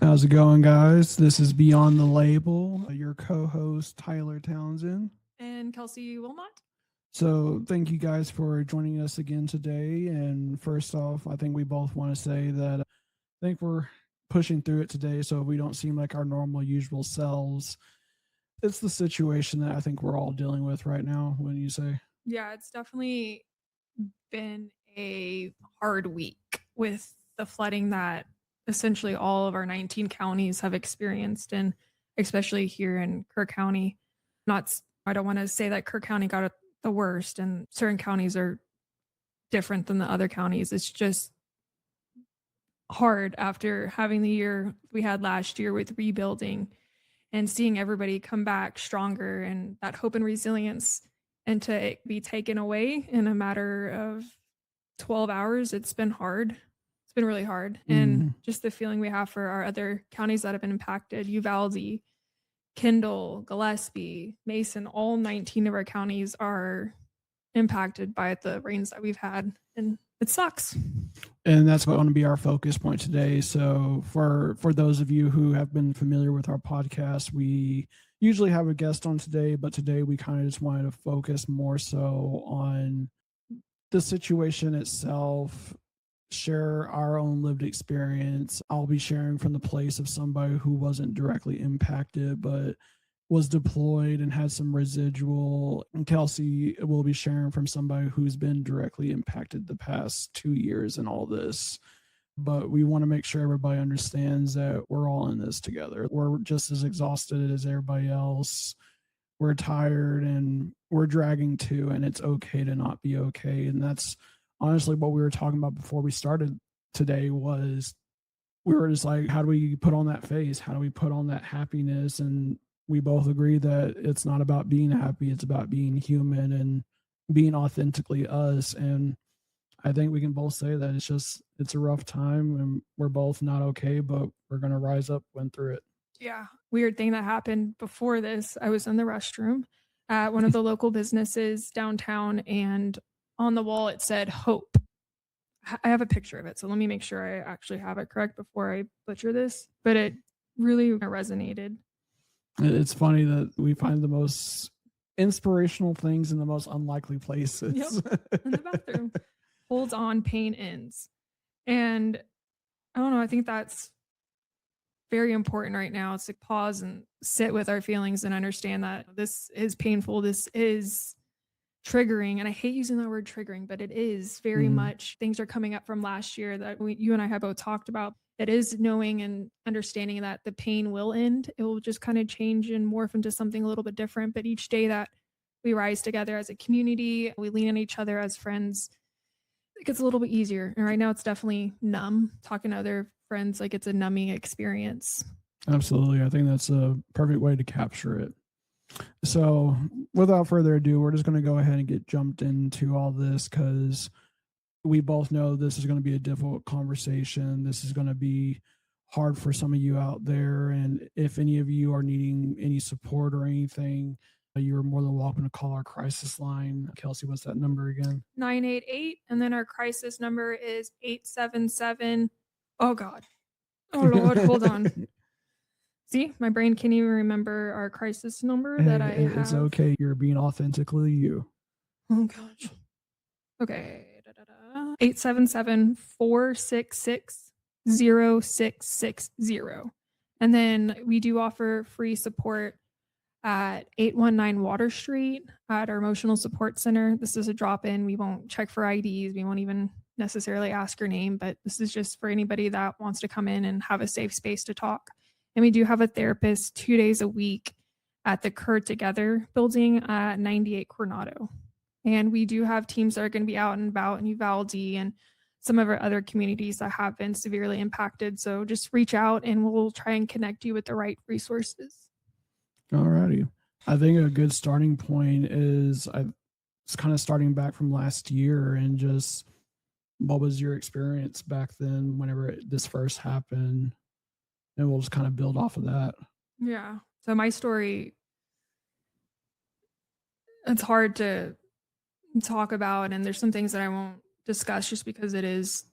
How's it going, guys? This is Beyond the Label, your co-host Tyler Townsend. And Kelsi Wilmot. So thank you guys for joining us again today. And first off, I think we both want to say that I think we're pushing through it today so we don't seem like our normal, usual selves. It's the situation that I think we're all dealing with right now, wouldn't you say? Yeah, it's definitely been a hard week with the flooding that essentially all of our 19 counties have experienced, and especially here in Kerr County. I don't want to say that Kerr County got it the worst, and certain counties are different than the other counties. It's just hard after having the year we had last year with rebuilding and seeing everybody come back stronger, and that hope and resilience, and to be taken away in a matter of 12 hours. It's been hard. It's been really hard. And just the feeling we have for our other counties that have been impacted, Uvalde, Kendall, Gillespie, Mason, all 19 of our counties are impacted by the rains that we've had, and it sucks. And that's going to be our focus point today. So for those of you who have been familiar with our podcast, we usually have a guest on today, but today we kind of just wanted to focus more so on the situation itself, share our own lived experience. I'll be sharing from the place of somebody who wasn't directly impacted, but was deployed and had some residual. And Kelsi will be sharing from somebody who's been directly impacted the past 2 years in all this. But we want to make sure everybody understands that we're all in this together. We're just as exhausted as everybody else. We're tired and we're dragging too, and it's okay to not be okay. And that's honestly what we were talking about before we started today. Was we were just like, how do we put on that face? How do we put on that happiness? And we both agree that it's not about being happy. It's about being human and being authentically us. And I think we can both say that it's a rough time and we're both not okay, but we're going to rise up, went through it. Yeah. Weird thing that happened before this. I was in the restroom at one of the local businesses downtown, and on the wall it said hope. I have a picture of it, so let me make sure I actually have it correct before I butcher this, but it really resonated. It's funny that we find the most inspirational things in the most unlikely places. Yep. In the bathroom. Holds on, pain ends. And I don't know, I think that's very important right now. It's to pause and sit with our feelings and understand that this is painful. This is triggering. And I hate using that word triggering, but it is very much. Things are coming up from last year that you and I have both talked about. It is knowing and understanding that the pain will end. It will just kind of change and morph into something a little bit different. But each day that we rise together as a community, we lean on each other as friends, it gets a little bit easier. And right now it's definitely numb. Talking to other friends, like it's a numbing experience. Absolutely. I think that's a perfect way to capture it. So without further ado, we're just going to go ahead and get jumped into all this because we both know this is going to be a difficult conversation. This is going to be hard for some of you out there. And if any of you are needing any support or anything, you're more than welcome to call our crisis line. Kelsi, what's that number again? 988. And then our crisis number is 877. Oh, God. Oh, Lord. Hold on. See, my brain can't even remember our crisis number that I have. It's okay. You're being authentically you. Oh, gosh. Okay. 877-466-0660. And then we do offer free support at 819 Water Street at our emotional support center. This is a drop-in. We won't check for IDs. We won't even necessarily ask your name, but this is just for anybody that wants to come in and have a safe space to talk. And we do have a therapist 2 days a week at the Kerr Together building at 98 Coronado. And we do have teams that are going to be out and about in Uvalde and some of our other communities that have been severely impacted. So just reach out and we'll try and connect you with the right resources. All righty. I think a good starting point is it's kind of starting back from last year and just what was your experience back then whenever this first happened? And we'll just kind of build off of that. Yeah. So my story, it's hard to talk about, and there's some things that I won't discuss just because it's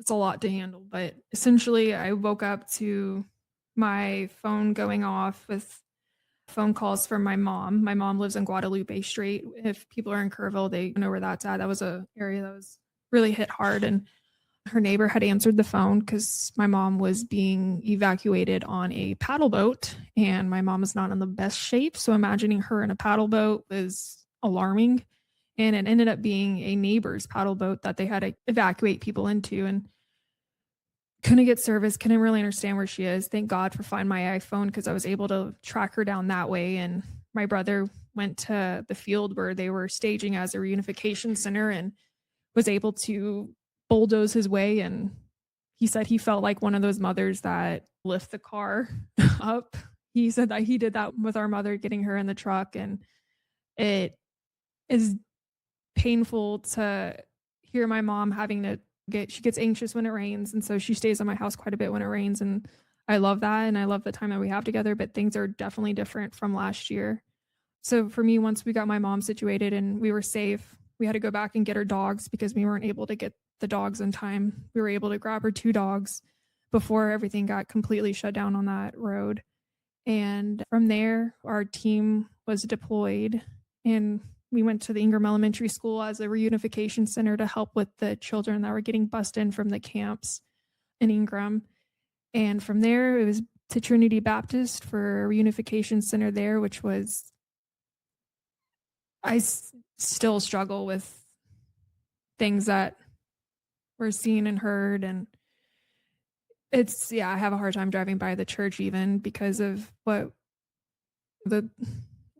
a lot to handle. But essentially I woke up to my phone going off with phone calls from my mom. My mom lives in Guadalupe Strait. If people are in Kerrville, they know where that's at. That was an area that was really hit hard. And her neighbor had answered the phone because my mom was being evacuated on a paddle boat, and my mom is not in the best shape. So imagining her in a paddle boat was alarming. And it ended up being a neighbor's paddle boat that they had to evacuate people into. And couldn't get service, couldn't really understand where she is. Thank God for Find My iPhone because I was able to track her down that way. And my brother went to the field where they were staging as a reunification center and was able to bulldoze his way. And he said he felt like one of those mothers that lift the car up. He said that he did that with our mother, getting her in the truck. And it is painful to hear my mom having to she gets anxious when it rains. And so she stays in my house quite a bit when it rains. And I love that. And I love the time that we have together, but things are definitely different from last year. So for me, once we got my mom situated and we were safe, we had to go back and get her dogs because we weren't able to get the dogs in time. We were able to grab her 2 dogs before everything got completely shut down on that road. And from there, our team was deployed and we went to the Ingram Elementary School as a reunification center to help with the children that were getting bussed in from the camps in Ingram. And from there, it was to Trinity Baptist for a reunification center there, which was, I still struggle with things that were seen and heard. And it's, I have a hard time driving by the church even because of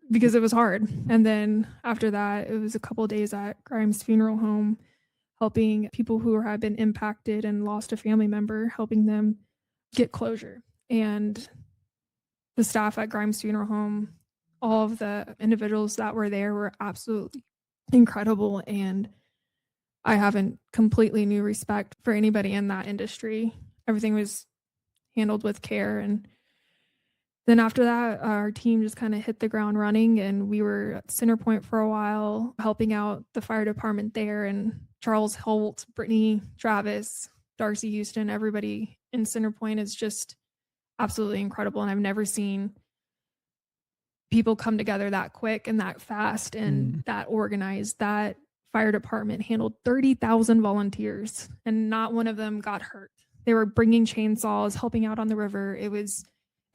because it was hard. And then after that, it was a couple of days at Grimes Funeral Home, helping people who had been impacted and lost a family member, helping them get closure. And the staff at Grimes Funeral Home, all of the individuals that were there were absolutely incredible. And I haven't completely new respect for anybody in that industry. Everything was handled with care. And then after that, our team just kind of hit the ground running, and we were at Center Point for a while, helping out the fire department there. And Charles Holt, Brittany, Travis, Darcy Houston, everybody in Center Point is just absolutely incredible. And I've never seen people come together that quick and that fast and that organized. That fire department handled 30,000 volunteers, and not one of them got hurt. They were bringing chainsaws, helping out on the river. It was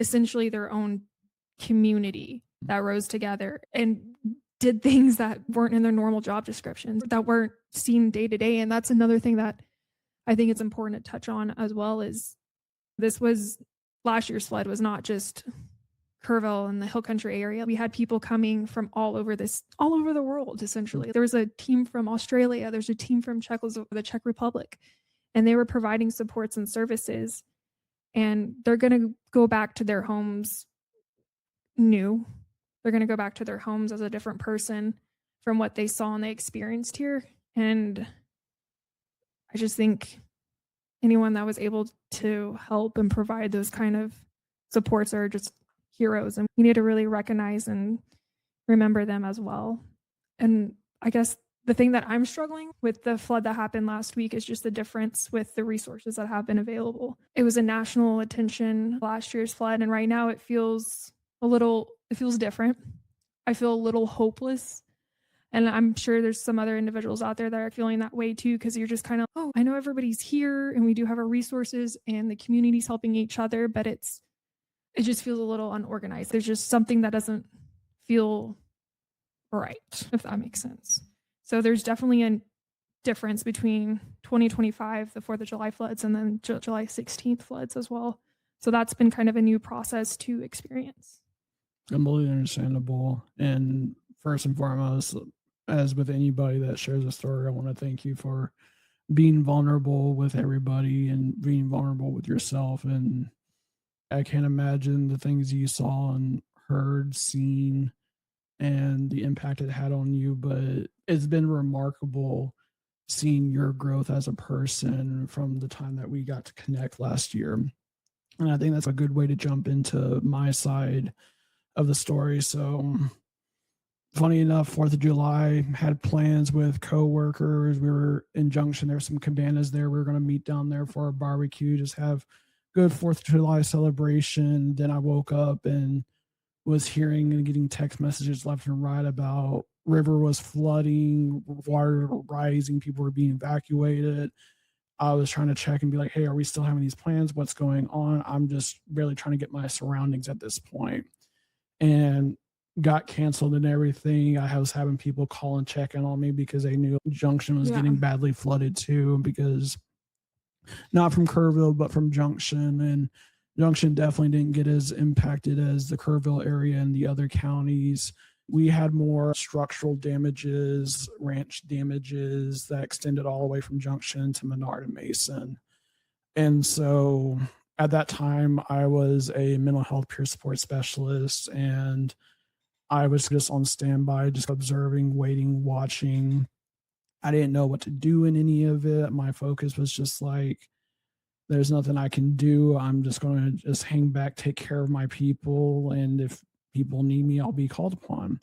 essentially their own community that rose together and did things that weren't in their normal job descriptions, that weren't seen day to day. And that's another thing that I think it's important to touch on as well, is last year's flood was not just Kerrville and the Hill Country area. We had people coming from all over the world, essentially. There was a team from Australia, there's a team from the Czech Republic, and they were providing supports and services. And they're going to go back to their homes new. They're going to go back to their homes as a different person from what they saw and they experienced here. And I just think anyone that was able to help and provide those kind of supports are just heroes. And we need to really recognize and remember them as well. And I guess the thing that I'm struggling with the flood that happened last week is just the difference with the resources that have been available. It was a national attention last year's flood, and right now it feels different. I feel a little hopeless. And I'm sure there's some other individuals out there that are feeling that way too, because you're just kind of, I know everybody's here and we do have our resources and the community's helping each other, but it just feels a little unorganized. There's just something that doesn't feel right, if that makes sense. So there's definitely a difference between 2025, the 4th of July floods, and then July 16th floods as well. So that's been kind of a new process to experience. Completely understandable. And first and foremost, as with anybody that shares a story, I want to thank you for being vulnerable with everybody and being vulnerable with yourself. And I can't imagine the things you saw and heard, seen, and the impact it had on you, but it's been remarkable seeing your growth as a person from the time that we got to connect last year. And I think that's a good way to jump into my side of the story. So funny enough, 4th of July, had plans with coworkers. We were in Junction. There were some cabanas there. We were going to meet down there for a barbecue, just have good 4th of July celebration. Then I woke up and was hearing and getting text messages left and right about river was flooding, water rising, people were being evacuated. I was trying to check and be like, hey, are we still having these plans? What's going on? I'm just really trying to get my surroundings at this point. And got canceled and everything. I was having people call and check in on me because they knew Junction was getting badly flooded too, because not from Kerrville, but from Junction. And Junction definitely didn't get as impacted as the Kerrville area and the other counties. We had more structural damages, ranch damages that extended all the way from Junction to Menard and Mason. And so at that time, I was a mental health peer support specialist, and I was just on standby, just observing, waiting, watching. I didn't know what to do in any of it. My focus was just like, there's nothing I can do. I'm just going to just hang back, take care of my people. And if people need me, I'll be called upon.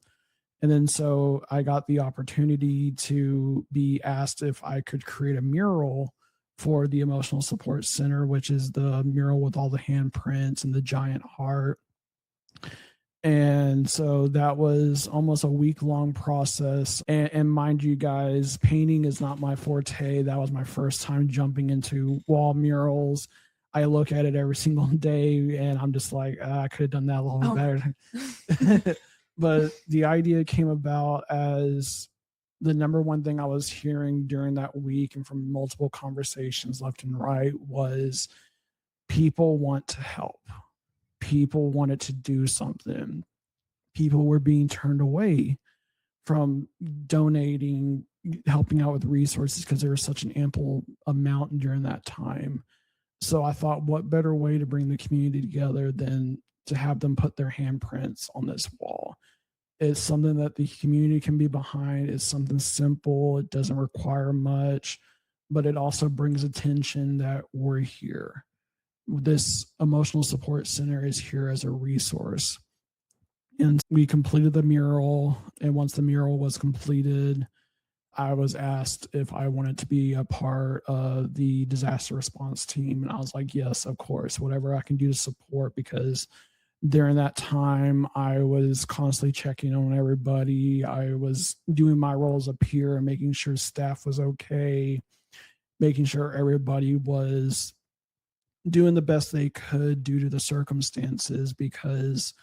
And then so I got the opportunity to be asked if I could create a mural for the Emotional Support Center, which is the mural with all the handprints and the giant heart. And so that was almost a week-long process. And mind you guys, painting is not my forte. That was my first time jumping into wall murals. I look at it every single day and I'm just like, I could have done that a little bit better. But the idea came about as the number one thing I was hearing during that week and from multiple conversations left and right was people want to help. People wanted to do something. People were being turned away from donating, helping out with resources because there was such an ample amount during that time. So I thought, what better way to bring the community together than to have them put their handprints on this wall? It's something that the community can be behind. It's something simple. It doesn't require much, but it also brings attention that we're here. This Emotional Support Center is here as a resource. And we completed the mural. And once the mural was completed, I was asked if I wanted to be a part of the disaster response team. And I was like, yes, of course, whatever I can do to support, because during that time, I was constantly checking on everybody. I was doing my role as a peer and making sure staff was okay, making sure everybody was doing the best they could due to the circumstances, because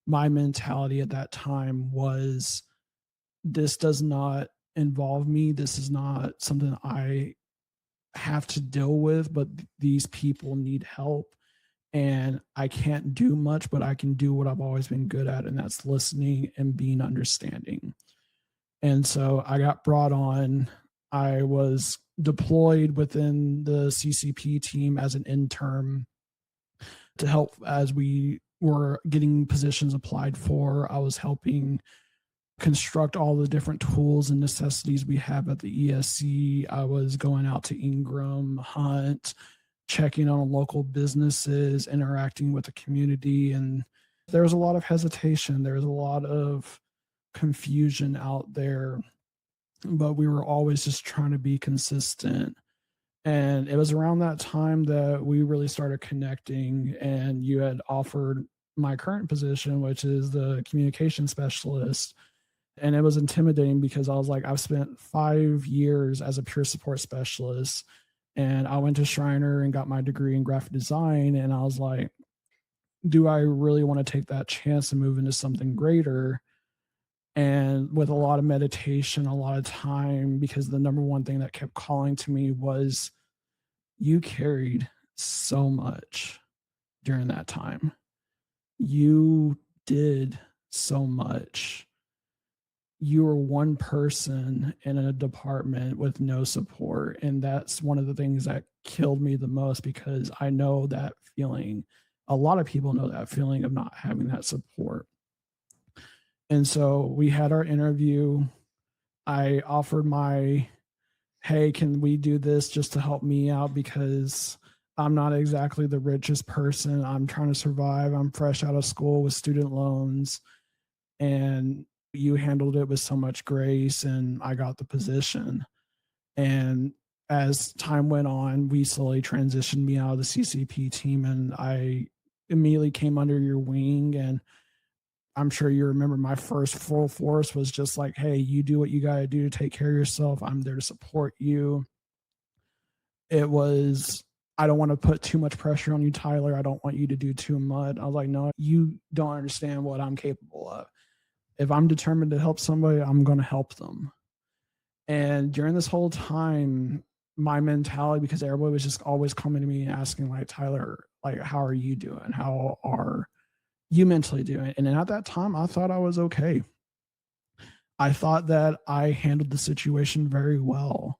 my mentality at that time was, this does not involve me. This is not something I have to deal with, but these people need help. And I can't do much, but I can do what I've always been good at, and that's listening and being understanding. And so I got brought on. I was deployed within the CCP team as an intern to help as we were getting positions applied for. I was helping construct all the different tools and necessities we have at the ESC. I was going out to Ingram, Hunt, checking on local businesses, interacting with the community. And there was a lot of hesitation. There was a lot of confusion out there, but we were always just trying to be consistent. And it was around that time that we really started connecting, and you had offered my current position, which is the communication specialist. And it was intimidating because I was like, I've spent 5 years as a peer support specialist, and I went to Schreiner and got my degree in graphic design. And I was like, do I really want to take that chance and move into something greater? And with a lot of meditation, a lot of time, because the number one thing that kept calling to me was, you carried so much during that time. You did so much. You were one person in a department with no support. And that's one of the things that killed me the most, because I know that feeling. A lot of people know that feeling of not having that support. And so we had our interview. I offered my, hey, can we do this just to help me out? Because I'm not exactly the richest person. I'm trying to survive. I'm fresh out of school with student loans. And you handled it with so much grace, and I got the position. And as time went on, we slowly transitioned me out of the CCP team, and I immediately came under your wing. And I'm sure you remember my first full force was just like, hey, you do what you got to do to take care of yourself. I'm there to support you. It was, I don't want to put too much pressure on you, Tyler. I don't want you to do too much. I was like, no, you don't understand what I'm capable of. If I'm determined to help somebody, I'm going to help them. And during this whole time, my mentality, because everybody was just always coming to me and asking, like, Tyler, like, how are you doing? How are you mentally doing? And then at that time, I thought I was okay. I thought that I handled the situation very well.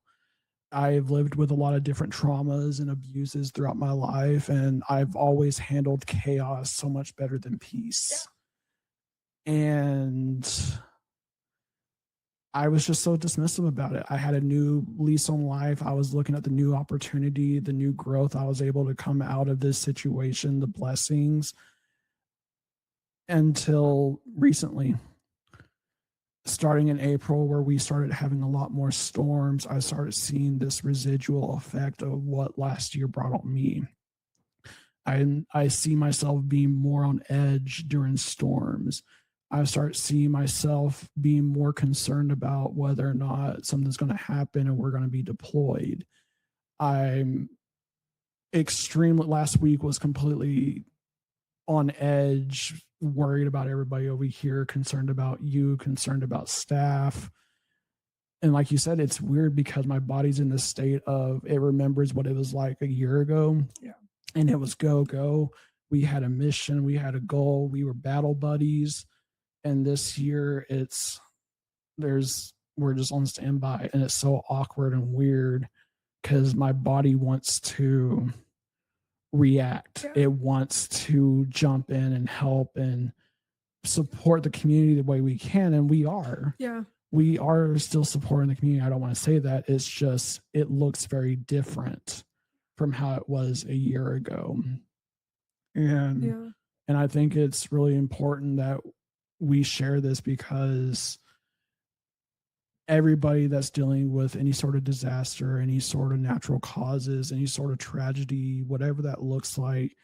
I've lived with a lot of different traumas and abuses throughout my life, and I've always handled chaos so much better than peace. Yeah. And I was just so dismissive about it. I had a new lease on life. I was looking at the new opportunity, the new growth I was able to come out of this situation, the blessings, until recently. Starting in April, where we started having a lot more storms, I started seeing this residual effect of what last year brought on me. I see myself being more on edge during storms. I start seeing myself being more concerned about whether or not something's going to happen and we're going to be deployed. I'm extremely, last week was completely on edge, worried about everybody over here, concerned about you, concerned about staff. And like you said, it's weird because my body's in this state of, it remembers what it was like a year ago. Yeah. And it was go. We had a mission, we had a goal, we were battle buddies. And this year we're just on standby, and it's so awkward and weird because my body wants to react. Yeah. It wants to jump in and help and support the community the way we can. And we are. Yeah. We are still supporting the community. I don't want to say that. It's just, it looks very different from how it was a year ago. And I think it's really important that we share this, because everybody that's dealing with any sort of disaster, any sort of natural causes, any sort of tragedy, whatever that looks like,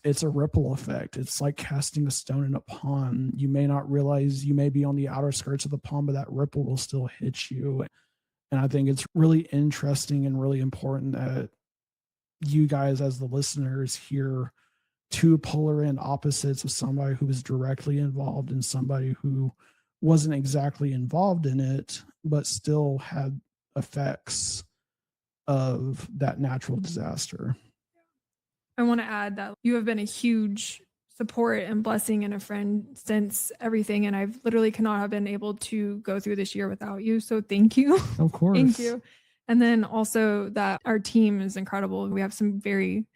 it's a ripple effect. It's like casting a stone in a pond. You may not realize you may be on the outer skirts of the pond, but that ripple will still hit you. And I think it's really interesting and really important that you guys, as the listeners, hear two polar end opposites of somebody who was directly involved and somebody who wasn't exactly involved in it, but still had effects of that natural disaster. I want to add that you have been a huge support and blessing and a friend since everything. And I've literally cannot have been able to go through this year without you. So thank you. Of course. Thank you. And then also that our team is incredible. We have some very,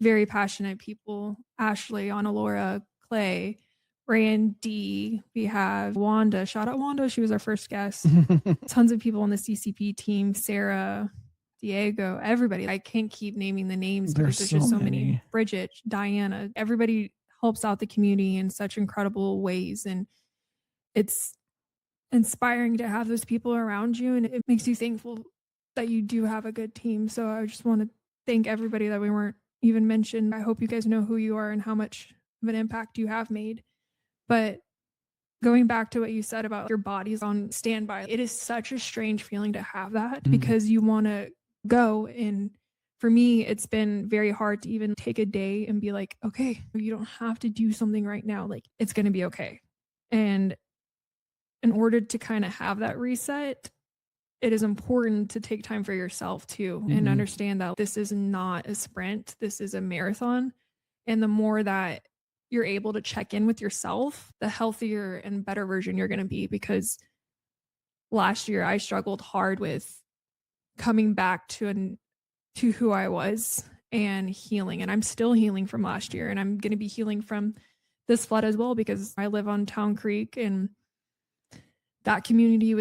very passionate people: Ashley, Laura, Clay, Randy. We have Wanda. Shout out Wanda. She was our first guest. Tons of people on the CCP team: Sarah, Diego, everybody. I can't keep naming the names because there's just so many. Bridget, Diana. Everybody helps out the community in such incredible ways. And it's inspiring to have those people around you. And it makes you thankful that you do have a good team. So I just want to thank everybody that we weren't even mentioned. I hope you guys know who you are and how much of an impact you have made. But going back to what you said about your body's on standby, it is such a strange feeling to have that, because you want to go. And for me, it's been very hard to even take a day and be like, okay, you don't have to do something right now. Like, it's going to be okay. And in order to kind of have that reset, it is important to take time for yourself too, and understand that this is not a sprint. This is a marathon. And the more that you're able to check in with yourself, the healthier and better version you're going to be. Because last year I struggled hard with coming back to who I was and healing. And I'm still healing from last year, and I'm going to be healing from this flood as well, because I live on Town Creek, and that community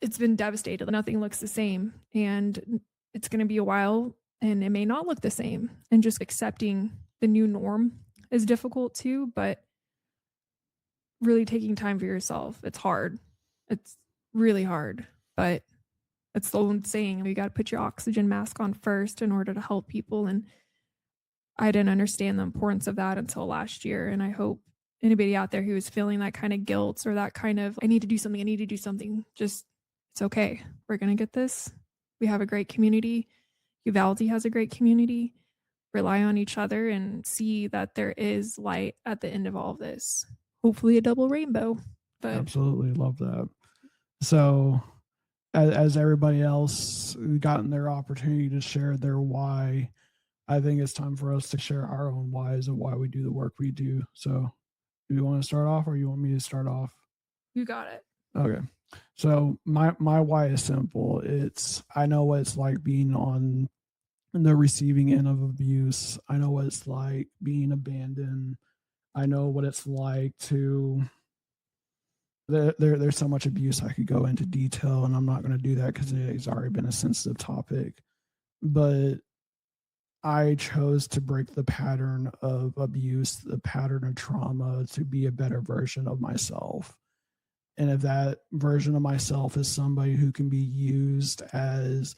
it's been devastated. Nothing looks the same, and it's going to be a while, and it may not look the same. And just accepting the new norm is difficult too, but really taking time for yourself. It's hard. It's really hard, but It's the old saying, you got to put your oxygen mask on first in order to help people. And I didn't understand the importance of that until last year. And I hope anybody out there who is feeling that kind of guilt or that kind of, I need to do something, just, it's okay. We're going to get this. We have a great community. Uvalde has a great community. Rely on each other and see that there is light at the end of all of this. Hopefully a double rainbow. But absolutely love that. So as everybody else gotten their opportunity to share their why, I think it's time for us to share our own whys of why we do the work we do. So do you want to start off or you want me to start off? You got it. Okay. So my why is simple. I know what it's like being on the receiving end of abuse. I know what it's like being abandoned. I know what it's like to there's so much abuse I could go into detail, and I'm not going to do that because it's already been a sensitive topic. But I chose to break the pattern of abuse, the pattern of trauma, to be a better version of myself. And if that version of myself is somebody who can be used as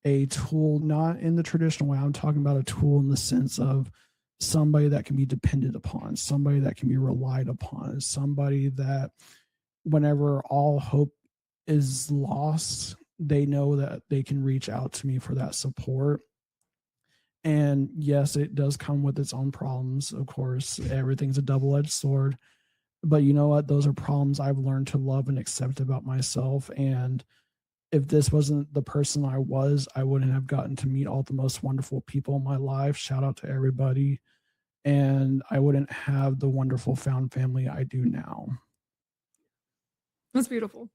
a tool, not in the traditional way, I'm talking about a tool in the sense of somebody that can be depended upon, somebody that can be relied upon, somebody that whenever all hope is lost, they know that they can reach out to me for that support. And yes, it does come with its own problems. Of course, everything's a double-edged sword. But you know what? Those are problems I've learned to love and accept about myself. And if this wasn't the person I was, I wouldn't have gotten to meet all the most wonderful people in my life. Shout out to everybody. And I wouldn't have the wonderful found family I do now. That's beautiful.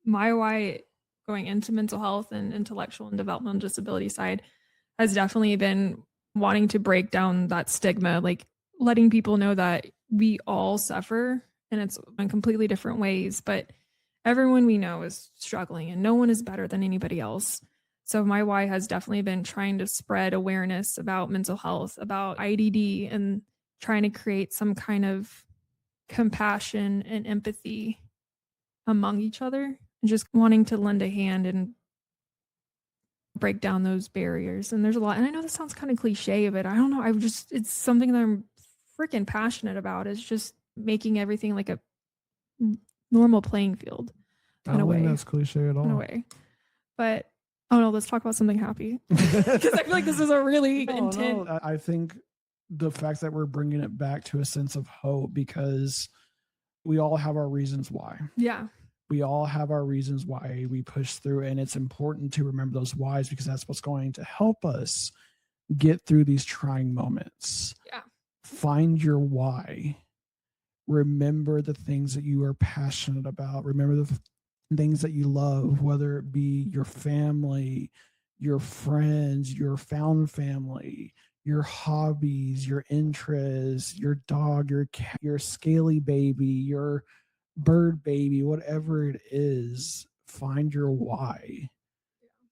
My why going into mental health and intellectual and developmental disability side has definitely been wanting to break down that stigma, like letting people know that we all suffer and it's in completely different ways, but everyone we know is struggling and no one is better than anybody else. So my why has definitely been trying to spread awareness about mental health, about IDD, and trying to create some kind of compassion and empathy among each other, and just wanting to lend a hand and break down those barriers. And there's a lot, and I know this sounds kind of cliche, but I don't know, it's something that I'm freaking passionate about, is just making everything like a normal playing field. I don't think that's cliche at all. In a way. But oh no, let's talk about something happy. Because I feel like this is a really intense. No, I think the fact that we're bringing it back to a sense of hope, because we all have our reasons why. Yeah. We all have our reasons why we push through, and it's important to remember those whys, because that's what's going to help us get through these trying moments. Yeah. Find your why. Remember the things that you are passionate about. Remember the things that you love, whether it be your family, your friends, your found family, your hobbies, your interests, your dog, your cat, your scaly baby, your bird baby, whatever it is. Find your why.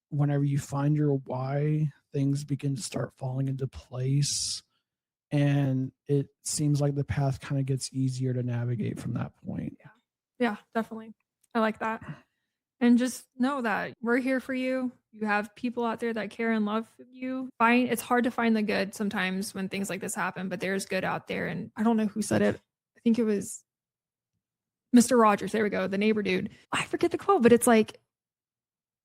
Whenever you find your why, things begin to start falling into place, and it seems like the path kind of gets easier to navigate from that point. Yeah, definitely. I like that. And just know that we're here for you. You have people out there that care and love you. It's hard to find the good sometimes when things like this happen, but there's good out there. And I don't know who said it. I think it was Mr. Rogers. There we go. The neighbor dude. I forget the quote, but it's like,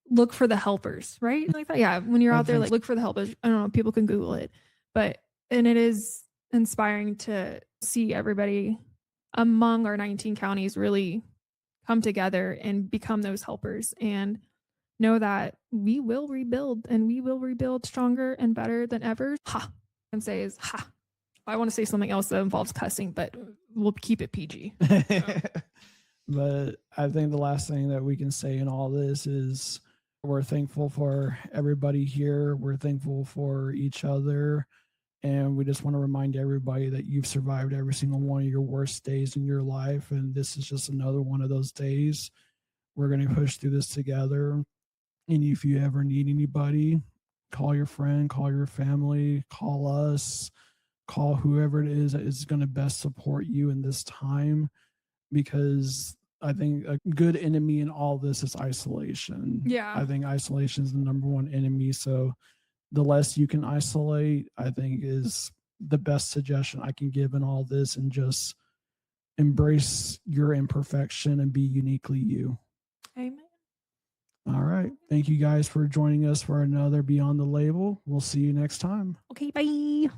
look for the helpers, right? Like that. Yeah. When you're out there, like, look for the helpers. I don't know. People can Google it, and it is inspiring to see everybody among our 19 counties really come together and become those helpers, and know that we will rebuild, and we will rebuild stronger and better than ever. And say is I want to say something else that involves cussing, but we'll keep it PG. But I think the last thing that we can say in all this is we're thankful for everybody here. We're thankful for each other. And we just want to remind everybody that you've survived every single one of your worst days in your life. And this is just another one of those days. We're going to push through this together. And if you ever need anybody, call your friend, call your family, call us, call whoever it is that is going to best support you in this time. Because I think a good enemy in all this is isolation. Yeah. I think isolation is the number one enemy. So the less you can isolate, I think, is the best suggestion I can give in all this, and just embrace your imperfection and be uniquely you. Amen. All right. Thank you guys for joining us for another Beyond the Label. We'll see you next time. Okay, bye.